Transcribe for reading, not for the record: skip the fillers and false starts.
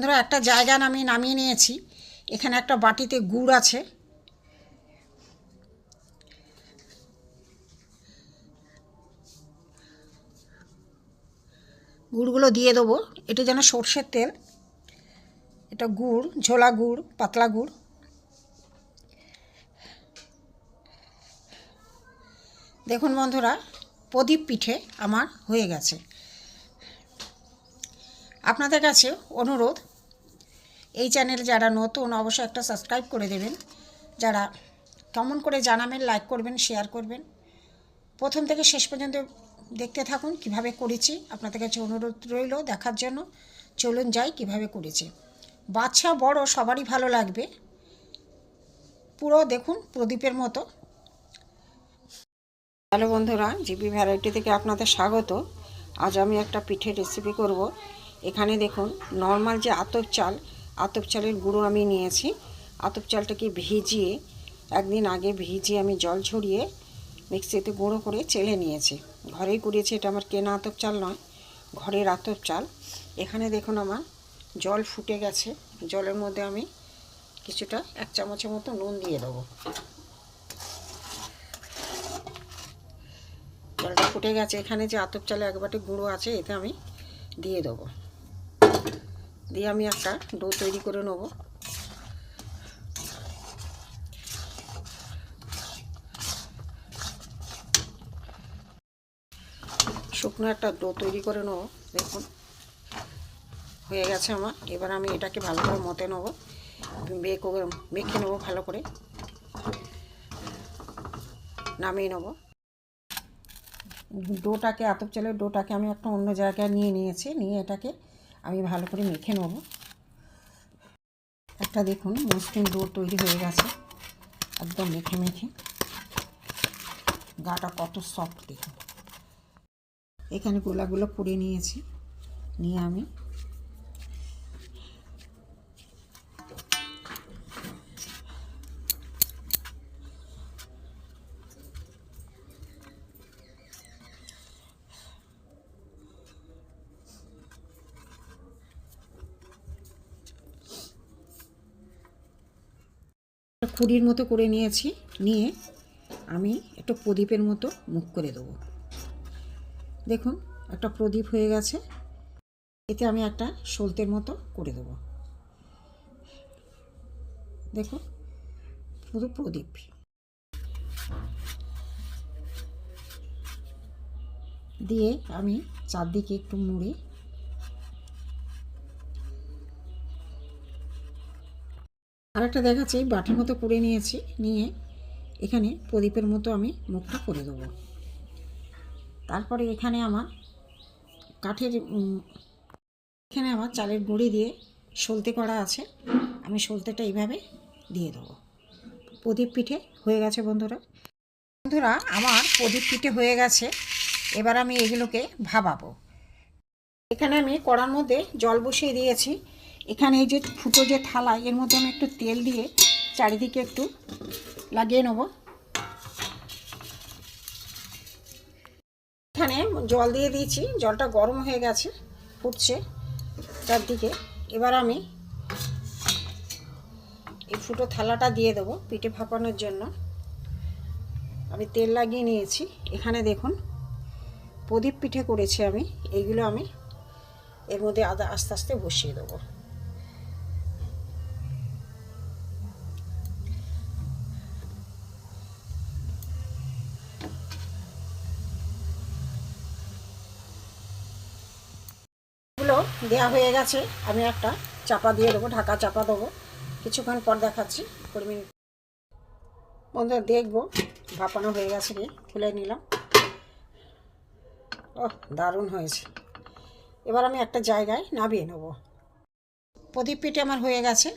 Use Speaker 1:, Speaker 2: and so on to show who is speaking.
Speaker 1: বন্ধুরা একটা জায়গা নামিয়ে নিয়েছি। এখানে একটা বাটিতে গুড় আছে। গুড়গুলো দিয়ে দেবো। এটা যেন সর্ষের তেল, এটা গুড়, ঝোলা গুড়, পাতলা গুড়। দেখুন বন্ধুরা, প্রদীপ পিঠে আমার হয়ে গেছে। আপনাদের কাছে অনুরোধ, এই চ্যানেলে যারা নতুন অবশ্যই একটা সাবস্ক্রাইব করে দেবেন। যারা কেমন করে জানাবেন, লাইক করবেন, শেয়ার করবেন। প্রথম থেকে শেষ পর্যন্ত দেখতে থাকুন কিভাবে করেছি। আপনাদের কাছে অনুরোধ রইল দেখার জন্য। চলুন যাই কিভাবে করেছি। বাচ্চা বড় সবারই ভালো লাগবে। পুরো দেখুন প্রদীপের মতো। হ্যালো বন্ধুরা, জিপি ভ্যারাইটি থেকে আপনাদের স্বাগত। আজ আমি একটা পিঠের রেসিপি করব। এখানে দেখুন নর্মাল যে আতপ চালের গুঁড়ো আমি নিয়েছি। আতপ চালটাকে ভিজিয়ে, একদিন আগে ভিজিয়ে আমি জল ঝরিয়ে মিক্সিতে গুঁড়ো করে চেলে নিয়েছি। ঘরেই করেছি, এটা আমার কেনা আতপ চাল নয়, ঘরের আতপ চাল। এখানে দেখুন আমার জল ফুটে গেছে। জলের মধ্যে আমি কিছুটা 1 চামচের মতো নুন দিয়ে দেবো। জলটা ফুটে গেছে। এখানে যে আতপ চালে 1 বাটি গুঁড়ো আছে, এতে আমি দিয়ে দেবো। দিয়ে আমি একটা ডো তৈরি করে নেব। শুকনো একটা ডো তৈরি করে নেব। দেখুন হয়ে গেছে আমার। এবার আমি এটাকে ভালো করে মতে নেব, মেখে নেবো ভালো করে, নামিয়ে নেব। ডোটাকে, আতপ চালের ডোটাকে আমি একটা অন্য জায়গায় নিয়েছি। নিয়ে এটাকে আমি ভালো করে মেখে নেব। একটা দেখুন মসৃণ ডো তৈরি হয়ে গেছে, একদম মেখে। গাটা কত সফট দেখুন। এখানে গোলাগুলো পুড়ে নিয়েছি। নিয়ে আমি খুঁড়ির মতো করে নিয়েছি। নিয়ে আমি একটু প্রদীপের মতো মুখ করে দেবো। দেখুন একটা প্রদীপ হয়ে গেছে। এতে আমি একটা সলতের মতো করে দেবো। দেখুন পুরো প্রদীপ। দিয়ে আমি চারদিকে একটু মুড়ে আরেকটা দেখাচ্ছি, বাটির মতো করে নিয়েছি। নিয়ে এখানে প্রদীপের মতো আমি মুখটা করে দেবো। তারপরে এখানে আমার এখানে আমার চালের গুঁড়ি দিয়ে সলতে করা আছে। আমি সলতেটা এইভাবে দিয়ে দেবো। প্রদীপ পিঠে হয়ে গেছে বন্ধুরা। আমার প্রদীপ পিঠে হয়ে গেছে। এবার আমি এগুলোকে ভাপাবো। এখানে আমি কড়ার মধ্যে জল বসিয়ে দিয়েছি। এখানে এই যে ফুটো যে থালা, এর মধ্যে আমি একটু তেল দিয়ে চারিদিকে একটু লাগিয়ে নেব। এখানে জল দিয়ে দিয়েছি, জলটা গরম হয়ে গেছে, ফুটছে চারদিকে। এবার আমি এই ফুটো থালাটা দিয়ে দেবো পিঠে ভাপানোর জন্য। আমি তেল লাগিয়ে নিয়েছি। এখানে দেখুন প্রদীপ পিঠে করেছি আমি। এইগুলো আমি এর মধ্যে আস্তে আস্তে বসিয়ে দেবো। এগুলো দেওয়া হয়ে গেছে। আমি একটা চাপা দিয়ে দেবো, ঢাকা চাপা দেবো। কিছুক্ষণ পর দেখাচ্ছি। 20 মিনিট বন্ধুরা দেখবো ভাপানো হয়ে গেছে কি। খুলে নিলাম। ওহ, দারুণ হয়েছে। এবার আমি একটা জায়গায় নামিয়ে নেব। প্রদীপ পিঠে আমার হয়ে গেছে।